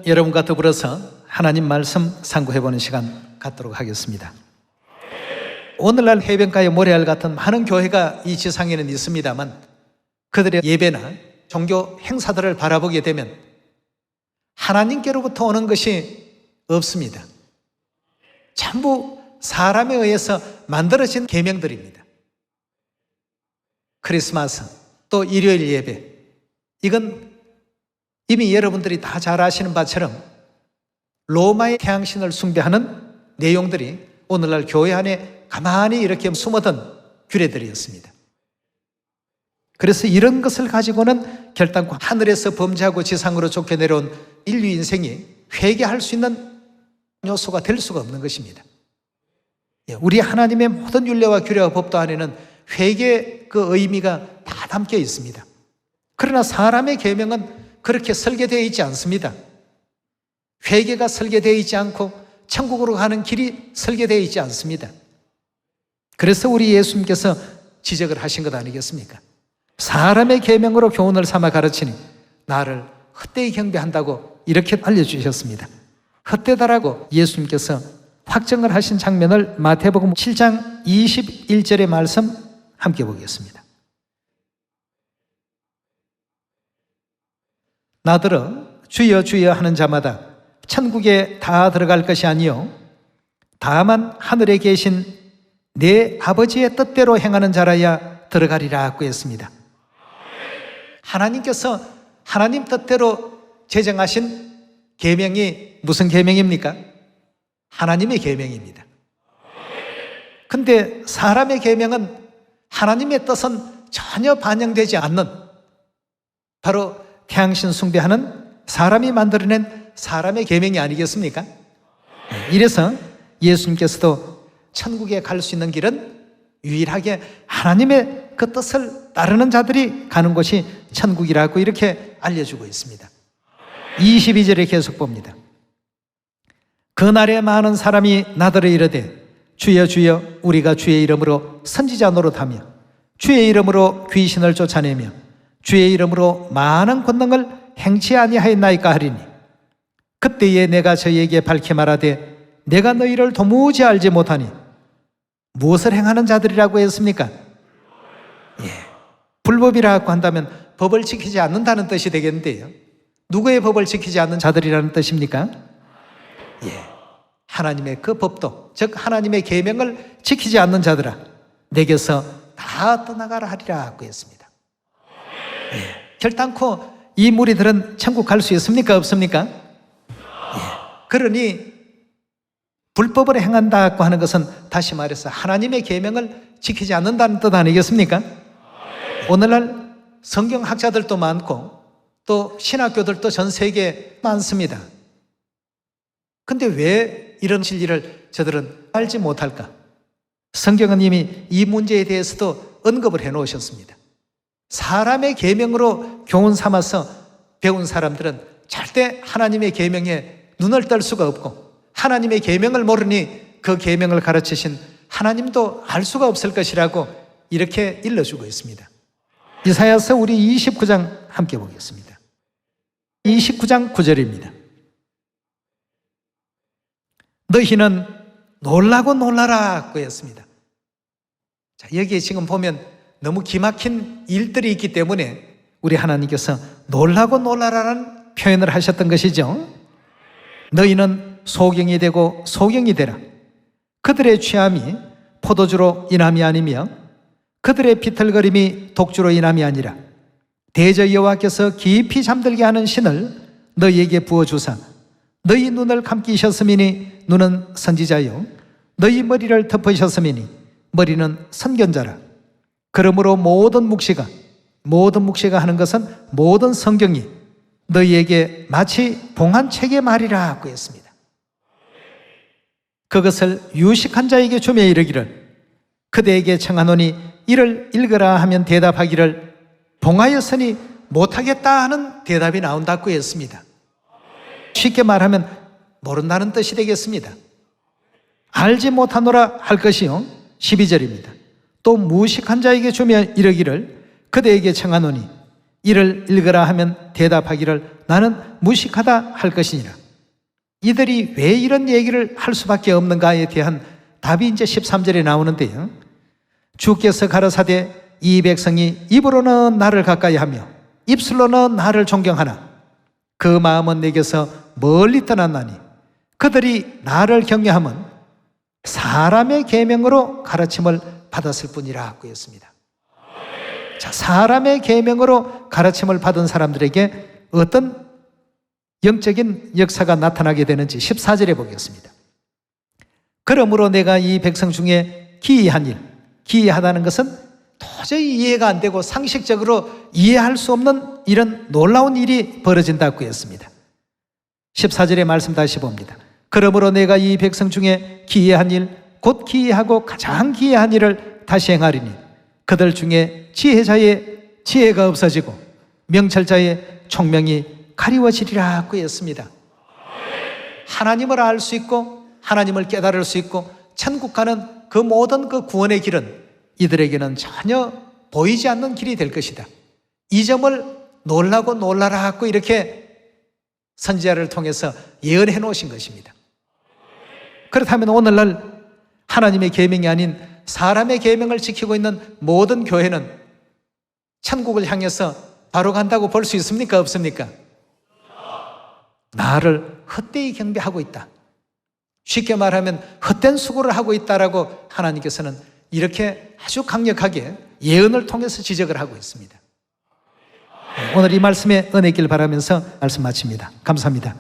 여러분과 더불어서 하나님 말씀 상고해보는 시간 갖도록 하겠습니다. 오늘날 해변가의 모래알 같은 많은 교회가 이 지상에는 있습니다만 그들의 예배나 종교 행사들을 바라보게 되면 하나님께로부터 오는 것이 없습니다. 전부 사람에 의해서 만들어진 계명들입니다. 크리스마스, 또 일요일 예배, 이건 이미 여러분들이 다 잘 아시는 바처럼 로마의 태양신을 숭배하는 내용들이 오늘날 교회 안에 가만히 이렇게 숨어든 규례들이었습니다. 그래서 이런 것을 가지고는 결단코 하늘에서 범죄하고 지상으로 쫓겨 내려온 인류 인생이 회개할 수 있는 요소가 될 수가 없는 것입니다. 우리 하나님의 모든 율례와 규례와 법도 안에는 회개의 그 의미가 다 담겨 있습니다. 그러나 사람의 계명은 그렇게 설계되어 있지 않습니다. 회개가 설계되어 있지 않고 천국으로 가는 길이 설계되어 있지 않습니다. 그래서 우리 예수님께서 지적을 하신 것 아니겠습니까? 사람의 계명으로 교훈을 삼아 가르치니 나를 헛되이 경배한다고 이렇게 알려주셨습니다. 헛되다라고 예수님께서 확정을 하신 장면을 마태복음 7장 21절의 말씀 함께 보겠습니다. 나더러 주여 주여 하는 자마다 천국에 다 들어갈 것이 아니요 다만 하늘에 계신 내 아버지의 뜻대로 행하는 자라야 들어가리라고 했습니다. 하나님께서 하나님 뜻대로 제정하신 계명이 무슨 계명입니까? 하나님의 계명입니다. 근데 사람의 계명은 하나님의 뜻은 전혀 반영되지 않는 바로 태양신 숭배하는 사람이 만들어낸 사람의 계명이 아니겠습니까? 이래서 예수님께서도 천국에 갈 수 있는 길은 유일하게 하나님의 그 뜻을 따르는 자들이 가는 곳이 천국이라고 이렇게 알려주고 있습니다. 22절에 계속 봅니다. 그날에 많은 사람이 나더러 이르되 주여 주여 우리가 주의 이름으로 선지자 노릇하며 주의 이름으로 귀신을 쫓아내며 주의 이름으로 많은 권능을 행치 아니하였나이까 하리니 그때에 내가 저희에게 밝히 말하되 내가 너희를 도무지 알지 못하니 무엇을 행하는 자들이라고 했습니까? 불법이라고 한다면 법을 지키지 않는다는 뜻이 되겠는데요. 누구의 법을 지키지 않는 자들이라는 뜻입니까? 하나님의 그 법도, 즉 하나님의 계명을 지키지 않는 자들아 내게서 다 떠나가라 하리라고 했습니다. 결단코 이 무리들은 천국 갈 수 있습니까? 없습니까? 그러니 불법을 행한다고 하는 것은 다시 말해서 하나님의 계명을 지키지 않는다는 뜻 아니겠습니까? 오늘날 성경학자들도 많고 또 신학교들도 전 세계에 많습니다. 근데 왜 이런 진리를 저들은 알지 못할까? 성경은 이미 이 문제에 대해서도 언급을 해 놓으셨습니다. 사람의 계명으로 교훈 삼아서 배운 사람들은 절대 하나님의 계명에 눈을 뜰 수가 없고 하나님의 계명을 모르니 그 계명을 가르치신 하나님도 알 수가 없을 것이라고 이렇게 일러주고 있습니다. 이사야서 우리 29장 함께 보겠습니다. 29장 9절입니다. 너희는 놀라고 놀라라고 했습니다. 자, 여기에 지금 보면 너무 기막힌 일들이 있기 때문에 우리 하나님께서 놀라고 놀라라는 표현을 하셨던 것이죠. 너희는 소경이 되고 소경이 되라. 그들의 취함이 포도주로 인함이 아니며 그들의 비틀거림이 독주로 인함이 아니라 대저 여호와께서 깊이 잠들게 하는 신을 너희에게 부어주사 너희 눈을 감기셨음이니 눈은 선지자요 너희 머리를 덮으셨음이니 머리는 선견자라. 그러므로 모든 묵시가 하는 것은 모든 성경이 너희에게 마치 봉한책의 말이라고 했습니다. 그것을 유식한 자에게 주며 이르기를 그대에게 청하노니 이를 읽으라 하면 대답하기를 봉하였으니 못하겠다 하는 대답이 나온다고 했습니다. 쉽게 말하면 모른다는 뜻이 되겠습니다. 알지 못하노라 할 것이요 12절입니다. 또 무식한 자에게 주며 이르기를 그대에게 청하노니 이를 읽으라 하면 대답하기를 나는 무식하다 할 것이니라. 이들이 왜 이런 얘기를 할 수밖에 없는가에 대한 답이 이제 13절에 나오는데요. 주께서 가라사대 이 백성이 입으로는 나를 가까이 하며 입술로는 나를 존경하나 그 마음은 내게서 멀리 떠났나니 그들이 나를 경외함은 사람의 계명으로 가르침을 받았을 뿐이라고 했습니다. 자, 사람의 계명으로 가르침을 받은 사람들에게 어떤 영적인 역사가 나타나게 되는지 14절에 보겠습니다. 그러므로 내가 이 백성 중에 기이한 일, 기이하다는 것은 도저히 이해가 안 되고 상식적으로 이해할 수 없는 이런 놀라운 일이 벌어진다고 했습니다. 14절의 말씀 다시 봅니다. 그러므로 내가 이 백성 중에 기이한 일, 곧 기이하고 가장 기이한 일을 다시 행하리니 그들 중에 지혜자의 지혜가 없어지고 명철자의 총명이 가리워지리라고 했습니다. 하나님을 알 수 있고 하나님을 깨달을 수 있고 천국 가는 그 모든 그 구원의 길은 이들에게는 전혀 보이지 않는 길이 될 것이다. 이 점을 놀라고 놀라라고 이렇게 선지자를 통해서 예언해 놓으신 것입니다. 그렇다면 오늘날 하나님의 계명이 아닌 사람의 계명을 지키고 있는 모든 교회는 천국을 향해서 바로 간다고 볼 수 있습니까? 없습니까? 나를 헛되이 경배하고 있다. 쉽게 말하면 헛된 수고를 하고 있다라고 하나님께서는 이렇게 아주 강력하게 예언을 통해서 지적을 하고 있습니다. 오늘 이 말씀에 은혜 있길 바라면서 말씀 마칩니다. 감사합니다.